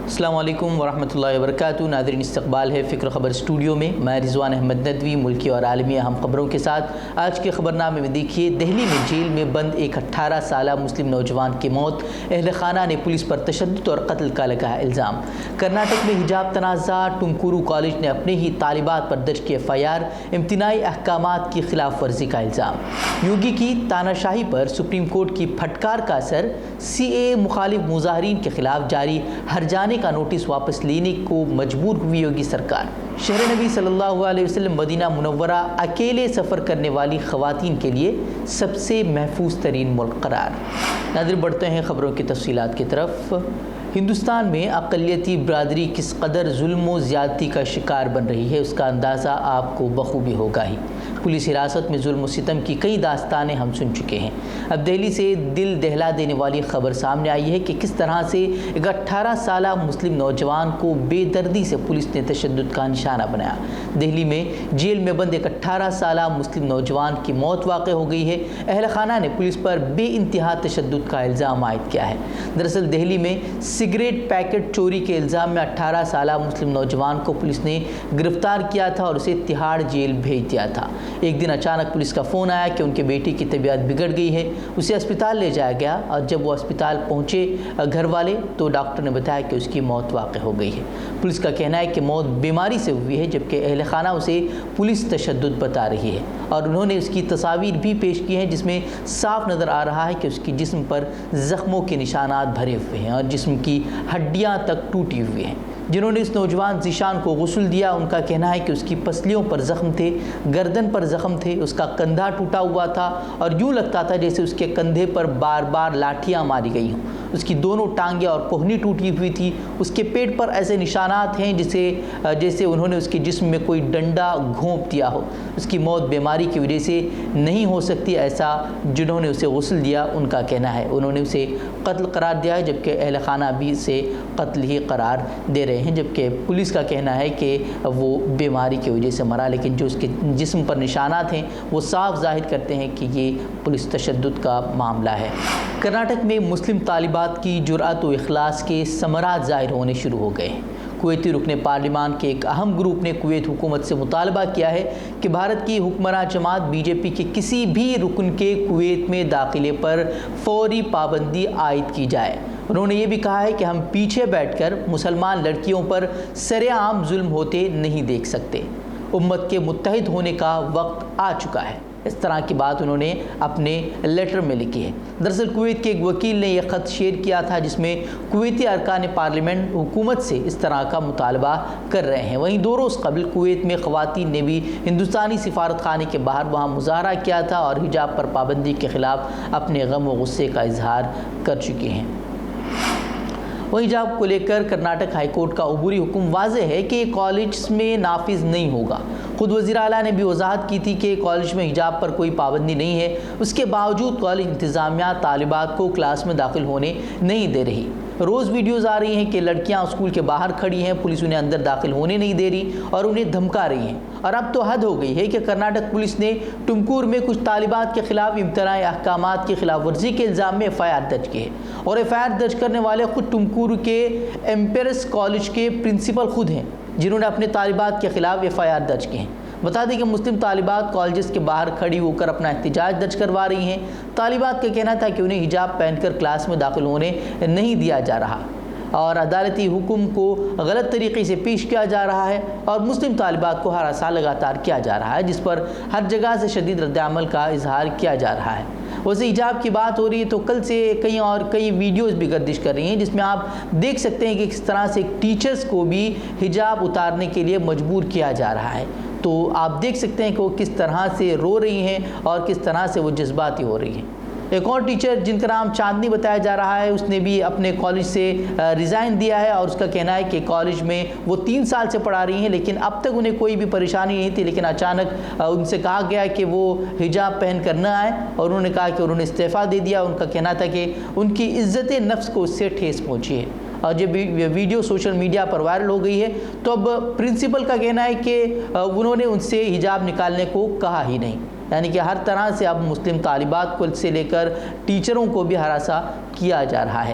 السلام علیکم ورحمۃ اللہ وبرکاتہ۔ ناظرین، استقبال ہے فکر خبر اسٹوڈیو میں۔ میں رضوان احمد ندوی ملکی اور عالمی اہم خبروں کے ساتھ آج کے خبرنامے میں دیکھیے، دہلی میں جیل میں بند ایک 18 سالہ مسلم نوجوان کی موت، اہل خانہ نے پولیس پر تشدد اور قتل کا لگایا الزام۔ کرناٹک میں حجاب تنازع، ٹمکورو کالج نے اپنے ہی طالبات پر درج کی FIR، امتناعی احکامات کی خلاف ورزی کا الزام۔ یوگی کی تاناشاہی پر سپریم کورٹ کی پھٹکار کا اثر، CAA مخالف مظاہرین کے خلاف جاری ہرجانے کا نوٹس واپس لینے کو مجبور ہوئی یوگی سرکار۔ شہر نبی صلی اللہ علیہ وسلم مدینہ منورہ اکیلے سفر کرنے والی خواتین کے لیے سب سے محفوظ ترین ملک قرار۔ ناظرین، بڑھتے ہیں خبروں کی تفصیلات کی طرف۔ ہندوستان میں اقلیتی برادری کس قدر ظلم و زیادتی کا شکار بن رہی ہے، اس کا اندازہ آپ کو بخوبی ہوگا ہی۔ پولیس حراست میں ظلم و ستم کی کئی داستانیں ہم سن چکے ہیں۔ اب دہلی سے دل دہلا دینے والی خبر سامنے آئی ہے کہ کس طرح سے ایک 18 سالہ مسلم نوجوان کو بے دردی سے پولیس نے تشدد کا نشانہ بنایا۔ دہلی میں جیل میں بند ایک 18 سالہ مسلم نوجوان کی موت واقع ہو گئی ہے۔ اہل خانہ نے پولیس پر بے انتہا تشدد کا الزام عائد کیا ہے۔ دراصل دہلی میں سگریٹ پیکٹ چوری کے الزام میں 18 سالہ مسلم نوجوان کو پولیس نے گرفتار کیا تھا اور اسے تہاڑ جیل بھیج دیا تھا۔ ایک دن اچانک پولیس کا فون آیا کہ ان کے بیٹی کی طبیعت بگڑ گئی ہے، اسے اسپتال لے جایا گیا، اور جب وہ اسپتال پہنچے گھر والے تو ڈاکٹر نے بتایا کہ اس کی موت واقع ہو گئی ہے۔ پولیس کا کہنا ہے کہ موت بیماری سے ہوئی ہے، جبکہ اہل خانہ اسے پولیس تشدد بتا رہی ہے، اور انہوں نے اس کی تصاویر بھی پیش کی ہیں جس میں صاف نظر آ رہا ہے کہ اس کی جسم پر زخموں کے نشانات بھرے ہوئے ہیں اور جسم کی ہڈیاں تک ٹوٹی ہوئی ہیں۔ جنہوں نے اس نوجوان ذیشان کو غسل دیا، ان کا کہنا ہے کہ اس کی پسلیوں پر زخم تھے، گردن پر زخم تھے، اس کا کندھا ٹوٹا ہوا تھا اور یوں لگتا تھا جیسے اس کے کندھے پر بار بار لاٹھیاں ماری گئی ہوں۔ اس کی دونوں ٹانگیں اور کوہنی ٹوٹی ہوئی تھی۔ اس کے پیٹ پر ایسے نشانات ہیں جیسے انہوں نے اس کے جسم میں کوئی ڈنڈا گھونپ دیا ہو۔ اس کی موت بیماری کی وجہ سے نہیں ہو سکتی، ایسا جنہوں نے اسے غسل دیا ان کا کہنا ہے۔ انہوں نے اسے قتل قرار دیا ہے، جبکہ اہل خانہ بھی اسے قتل ہی قرار دے رہے ہیں، جبکہ پولیس کا کہنا ہے کہ وہ بیماری کی وجہ سے مرا، لیکن جو اس کے جسم پر نشانات ہیں وہ صاف ظاہر کرتے ہیں کہ یہ پولیس تشدد کا معاملہ ہے۔ کرناٹک میں مسلم طالبات کی جرأت و اخلاص کے ثمرات ظاہر ہونے شروع ہو گئے ہیں۔ کویتی رکن پارلیمان کے ایک اہم گروپ نے کویت حکومت سے مطالبہ کیا ہے کہ بھارت کی حکمراں جماعت BJP کے کسی بھی رکن کے کویت میں داخلے پر فوری پابندی عائد کی جائے۔ انہوں نے یہ بھی کہا ہے کہ ہم پیچھے بیٹھ کر مسلمان لڑکیوں پر سر عام ظلم ہوتے نہیں دیکھ سکتے۔ امت کے متحد ہونے کا وقت آ چکا ہے۔ اس طرح کی بات انہوں نے اپنے لیٹر میں لکھی ہے۔ دراصل کویت کے ایک وکیل نے یہ خط شیئر کیا تھا جس میں کویتی ارکان پارلیمنٹ حکومت سے اس طرح کا مطالبہ کر رہے ہیں۔ وہیں 2 روز قبل کویت میں خواتین نے بھی ہندوستانی سفارت خانے کے باہر وہاں مظاہرہ کیا تھا اور حجاب پر پابندی کے خلاف اپنے غم و غصے کا اظہار کر چکی ہیں۔ وہیں حجاب کو لے کر کرناٹک ہائی کورٹ کا عبوری حکم واضح ہے کہ کالج میں نافذ نہیں ہوگا۔ خود وزیر اعلیٰ نے بھی وضاحت کی تھی کہ کالج میں حجاب پر کوئی پابندی نہیں ہے، اس کے باوجود کالج انتظامیہ طالبات کو کلاس میں داخل ہونے نہیں دے رہی۔ روز ویڈیوز آ رہی ہیں کہ لڑکیاں اسکول کے باہر کھڑی ہیں، پولیس انہیں اندر داخل ہونے نہیں دے رہی اور انہیں دھمکا رہی ہیں۔ اور اب تو حد ہو گئی ہے کہ کرناٹک پولیس نے ٹمکور میں کچھ طالبات کے خلاف امتناعی احکامات کی خلاف ورزی کے الزام میں FIR درج کی ہے، اور FIR درج کرنے والے خود ٹمکور کے ایمپیرس کالج کے پرنسپل خود ہیں، جنہوں نے اپنے طالبات کے خلاف FIR درج کی ہیں۔ بتا دیں کہ مسلم طالبات کالجز کے باہر کھڑی ہو کر اپنا احتجاج درج کروا رہی ہیں۔ طالبات کا کہنا تھا کہ انہیں حجاب پہن کر کلاس میں داخل ہونے نہیں دیا جا رہا اور عدالتی حکم کو غلط طریقے سے پیش کیا جا رہا ہے، اور مسلم طالبات کو ہراساں لگاتار کیا جا رہا ہے، جس پر ہر جگہ سے شدید رد عمل کا اظہار کیا جا رہا ہے۔ ویسے حجاب کی بات ہو رہی ہے تو کل سے کئی ویڈیوز بھی گردش کر رہی ہیں جس میں آپ دیکھ سکتے ہیں کہ کس طرح سے ٹیچرز کو بھی حجاب اتارنے کے لیے مجبور کیا جا رہا ہے۔ تو آپ دیکھ سکتے ہیں کہ وہ کس طرح سے رو رہی ہیں اور کس طرح سے وہ جذباتی ہو رہی ہیں۔ ایک اور ٹیچر جن کا نام چاندنی بتایا جا رہا ہے، اس نے بھی اپنے کالج سے ریزائن دیا ہے، اور اس کا کہنا ہے کہ کالج میں وہ 3 سال سے پڑھا رہی ہیں، لیکن اب تک انہیں کوئی بھی پریشانی نہیں تھی، لیکن اچانک ان سے کہا گیا کہ وہ حجاب پہن کر نہ آئیں، اور انہوں نے کہا کہ انہوں نے استعفیٰ دے دیا۔ ان کا کہنا تھا کہ ان کی عزت نفس کو اس سے ٹھیس پہنچی ہے، اور جب ویڈیو سوشل میڈیا پر وائرل ہو گئی ہے تو اب پرنسپل کا کہنا ہے کہ انہوں نے ان سے حجاب نکالنے کو کہا ہی نہیں، یعنی کہ ہر طرح سے اب مسلم طالبات کو سے لے کر ٹیچروں کو بھی ہراساں کیا جا رہا ہے۔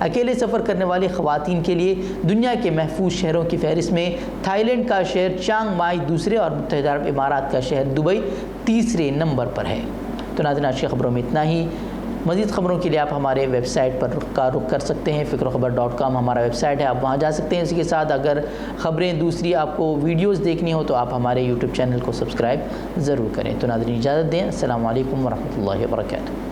اکیلے سفر کرنے والی خواتین کے لیے دنیا کے محفوظ شہروں کی فہرست میں تھائی لینڈ کا شہر چانگ مائی دوسرے اور متحدہ عرب امارات کا شہر دبئی تیسرے نمبر پر ہے۔ تو ناظرین، آج کی خبروں میں اتنا ہی۔ مزید خبروں کے لیے آپ ہمارے ویب سائٹ پر رخ کر سکتے ہیں۔ فکرخبر.com ہمارا ویب سائٹ ہے، آپ وہاں جا سکتے ہیں۔ اسی کے ساتھ اگر خبریں دوسری آپ کو ویڈیوز دیکھنی ہو تو آپ ہمارے یوٹیوب چینل کو سبسکرائب ضرور کریں۔ تو ناظرین اجازت دیں، السلام علیکم ورحمۃ اللہ وبرکاتہ۔